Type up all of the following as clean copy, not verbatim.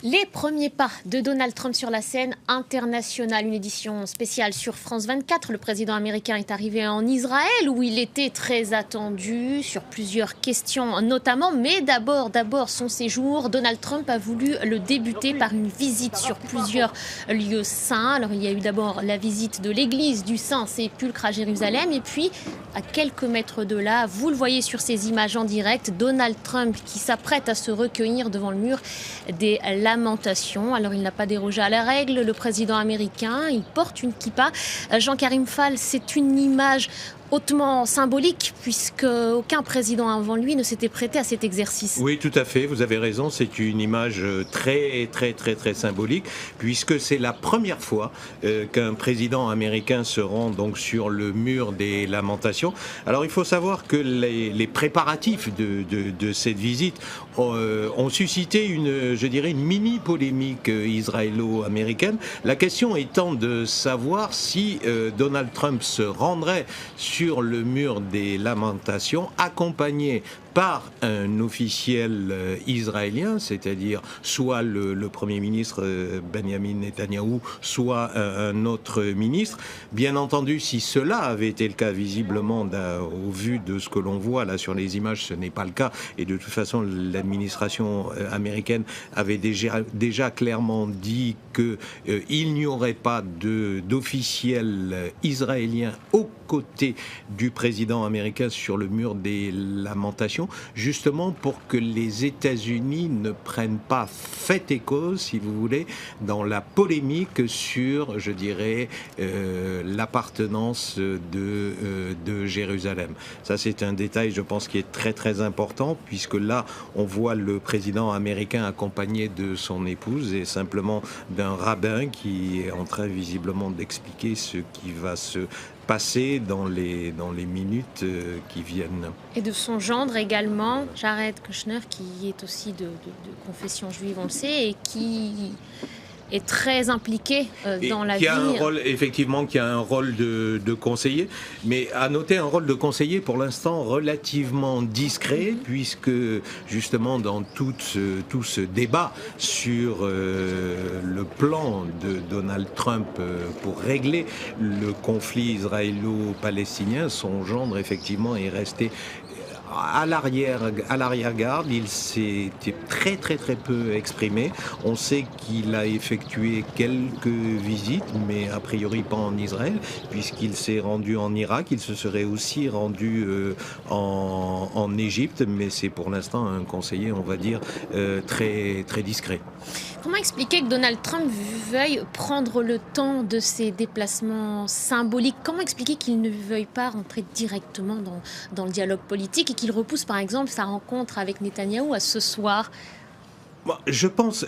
Les premiers pas de Donald Trump sur la scène internationale, une édition spéciale sur France 24. Le président américain est arrivé en Israël où il était très attendu sur plusieurs questions notamment. Mais d'abord son séjour. Donald Trump a voulu le débuter par une visite sur plusieurs lieux saints. Alors il y a eu d'abord la visite de l'église du Saint-Sépulcre à Jérusalem et puis à quelques mètres de là, vous le voyez sur ces images en direct, Donald Trump qui s'apprête à se recueillir devant le mur des lamentations. Alors il n'a pas dérogé à la règle, le président américain, il porte une kippa. Jean-Karim Fall, c'est une image hautement symbolique puisque aucun président avant lui ne s'était prêté à cet exercice. Oui, tout à fait, vous avez raison, c'est une image très symbolique puisque c'est la première fois qu'un président américain se rend donc sur le mur des lamentations. Alors il faut savoir que les préparatifs de cette visite ont suscité une mini polémique israélo-américaine. La question étant de savoir si Donald Trump se rendrait sur le mur des lamentations, accompagné par un officiel israélien, c'est-à-dire soit le Premier ministre Benjamin Netanyahou, soit un autre ministre. Bien entendu, si cela avait été le cas, visiblement, au vu de ce que l'on voit là sur les images, ce n'est pas le cas. Et de toute façon, l'administration américaine avait déjà clairement dit qu'il n'y aurait pas d'officiel israélien aux côtés du président américain sur le mur des lamentations, justement pour que les États-Unis ne prennent pas fait et cause, si vous voulez, dans la polémique sur, l'appartenance de Jérusalem. Ça, c'est un détail, je pense, qui est très important, puisque là, on voit le président américain accompagné de son épouse et simplement d'un rabbin qui est en train visiblement d'expliquer ce qui va se passer dans les minutes qui viennent. Et de son gendre également, Jared Kushner, qui est aussi de confession juive, on le sait, et qui est très impliqué dans la vie. Qui a un rôle de conseiller, mais à noter un rôle de conseiller pour l'instant relativement discret, puisque justement dans tout ce débat sur le plan de Donald Trump pour régler le conflit israélo-palestinien, son gendre effectivement est resté à l'arrière-garde. Il s'est très peu exprimé. On sait qu'il a effectué quelques visites, mais a priori pas en Israël, puisqu'il s'est rendu en Irak. Il se serait aussi rendu en Égypte, mais c'est pour l'instant un conseiller, on va dire, très discret. Comment expliquer que Donald Trump veuille prendre le temps de ses déplacements symboliques? Comment expliquer qu'il ne veuille pas rentrer directement dans le dialogue politique et qu'il repousse par exemple sa rencontre avec Netanyahou à ce soir? Je pense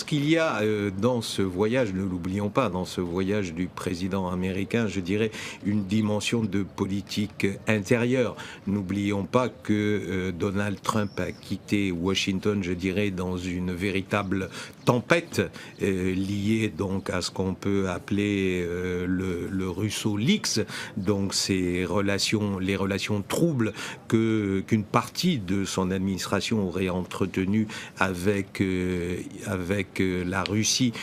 qu'il y a dans ce voyage, ne l'oublions pas, dans ce voyage du président américain, je dirais, une dimension de politique intérieure. N'oublions pas que Donald Trump a quitté Washington, je dirais, dans une véritable tempête liée donc à ce qu'on peut appeler le Russo Leaks, donc les relations troubles qu'une partie de son administration aurait entretenu avec la Russie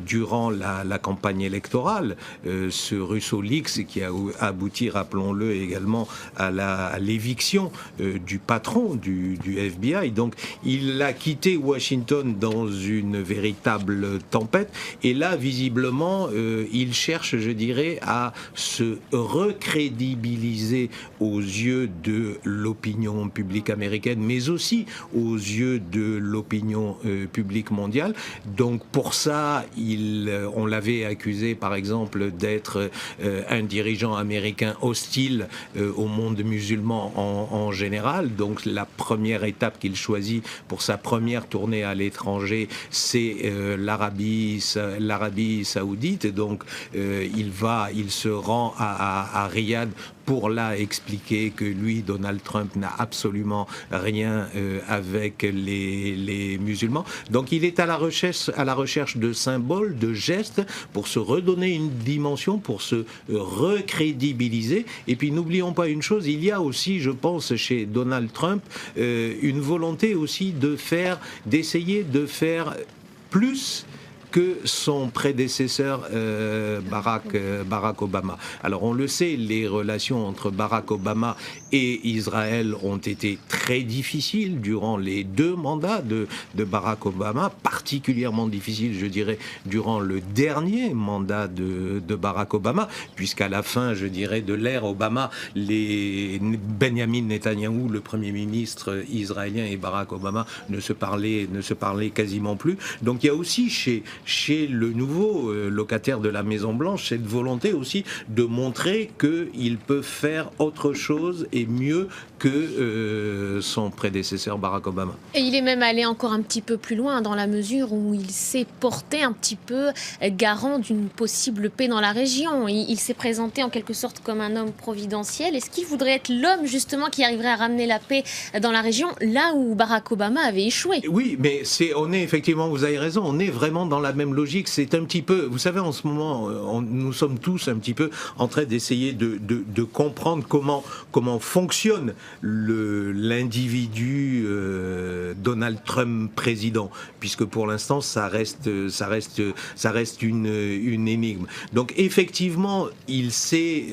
durant la campagne électorale. Ce Russo Leaks qui a abouti, rappelons-le également, à l'éviction du patron du FBI. Donc il a quitté Washington dans une véritable tempête et là visiblement il cherche, je dirais, à se recrédibiliser aux yeux de l'opinion publique américaine, mais aussi aux yeux de l'opinion publique mondiale. Donc pour ça, on l'avait accusé par exemple d'être un dirigeant américain hostile au monde musulman en général. Donc la première étape qu'il choisit pour sa première tournée à l'étranger, c'est l'Arabie saoudite. Et donc il se rend à Riyad pour là expliquer que lui, Donald Trump, n'a absolument rien avec les musulmans. Donc il est à la recherche de symboles, de gestes, pour se redonner une dimension, pour se recrédibiliser. Et puis n'oublions pas une chose, il y a aussi, je pense, chez Donald Trump, une volonté aussi d'essayer de faire plus que son prédécesseur Barack Obama. Alors on le sait, les relations entre Barack Obama et Israël ont été très difficiles durant les 2 mandats de Barack Obama, particulièrement difficiles, je dirais, durant le dernier mandat de Barack Obama, puisqu'à la fin, je dirais, de l'ère Obama, Benjamin Netanyahou, le Premier ministre israélien, et Barack Obama ne se parlaient quasiment plus. Donc il y a aussi chez le nouveau locataire de la Maison-Blanche cette volonté aussi de montrer qu'il peut faire autre chose et mieux que son prédécesseur Barack Obama. Et il est même allé encore un petit peu plus loin dans la mesure où il s'est porté un petit peu garant d'une possible paix dans la région. Il s'est présenté en quelque sorte comme un homme providentiel. Est-ce qu'il voudrait être l'homme justement qui arriverait à ramener la paix dans la région là où Barack Obama avait échoué? Oui, mais on est effectivement, vous avez raison, on est vraiment dans la même logique. C'est un petit peu, vous savez, en ce moment, nous sommes tous un petit peu en train d'essayer de comprendre comment fonctionne l'individu Donald Trump président, puisque pour l'instant ça reste une énigme. Donc effectivement, il s'est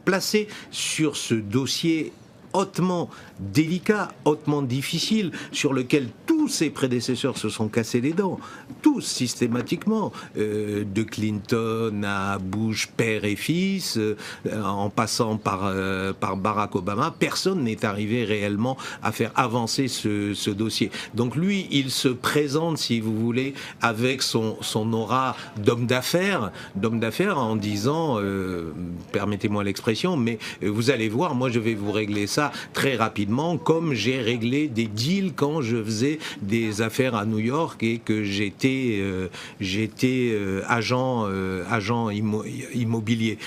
placé sur ce dossier hautement délicat, hautement difficile, sur lequel tous ses prédécesseurs se sont cassés les dents, tous systématiquement, de Clinton à Bush père et fils, en passant par Barack Obama, personne n'est arrivé réellement à faire avancer ce dossier. Donc lui, il se présente, si vous voulez, avec son aura d'homme d'affaires en disant, permettez-moi l'expression, mais vous allez voir, moi je vais vous régler ça très rapidement, comme j'ai réglé des deals quand je faisais des affaires à New York et que j'étais agent immobilier.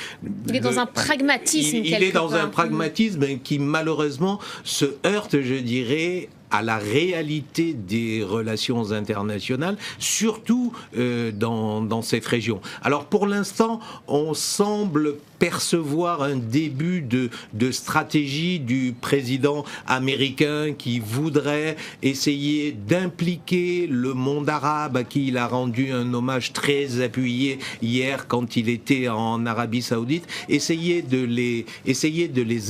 Il est dans un pragmatisme. Il est dans un pragmatisme qui malheureusement se heurte, je dirais, à la réalité des relations internationales, surtout dans cette région. Alors pour l'instant, on semble percevoir un début de stratégie du président américain qui voudrait essayer d'impliquer le monde arabe, à qui il a rendu un hommage très appuyé hier quand il était en Arabie Saoudite, essayer de les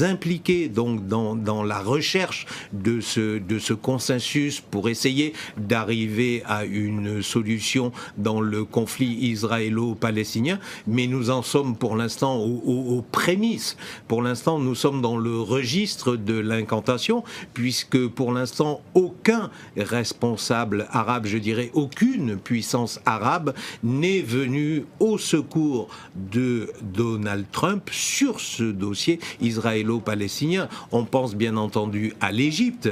impliquer donc dans la recherche de ce consensus pour essayer d'arriver à une solution dans le conflit israélo-palestinien, mais nous en sommes pour l'instant aux prémices. Pour l'instant, nous sommes dans le registre de l'incantation, puisque pour l'instant, aucun responsable arabe, je dirais aucune puissance arabe, n'est venu au secours de Donald Trump sur ce dossier israélo-palestinien. On pense bien entendu à l'Égypte,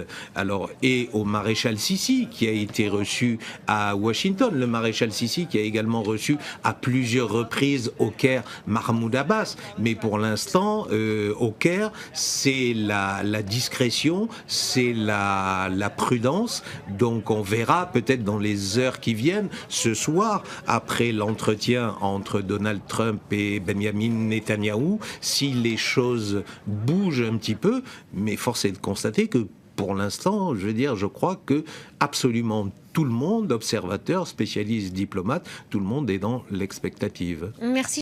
et au maréchal Sissi, qui a été reçu à Washington, le maréchal Sissi qui a également reçu à plusieurs reprises au Caire Mahmoud Abbas. Mais pour l'instant, au Caire, c'est la discrétion, c'est la prudence. Donc on verra peut-être dans les heures qui viennent, ce soir, après l'entretien entre Donald Trump et Benjamin Netanyahou, si les choses bougent un petit peu. Mais force est de constater que pour l'instant, je crois que absolument tout le monde, observateurs, spécialistes, diplomates, tout le monde est dans l'expectative. Merci.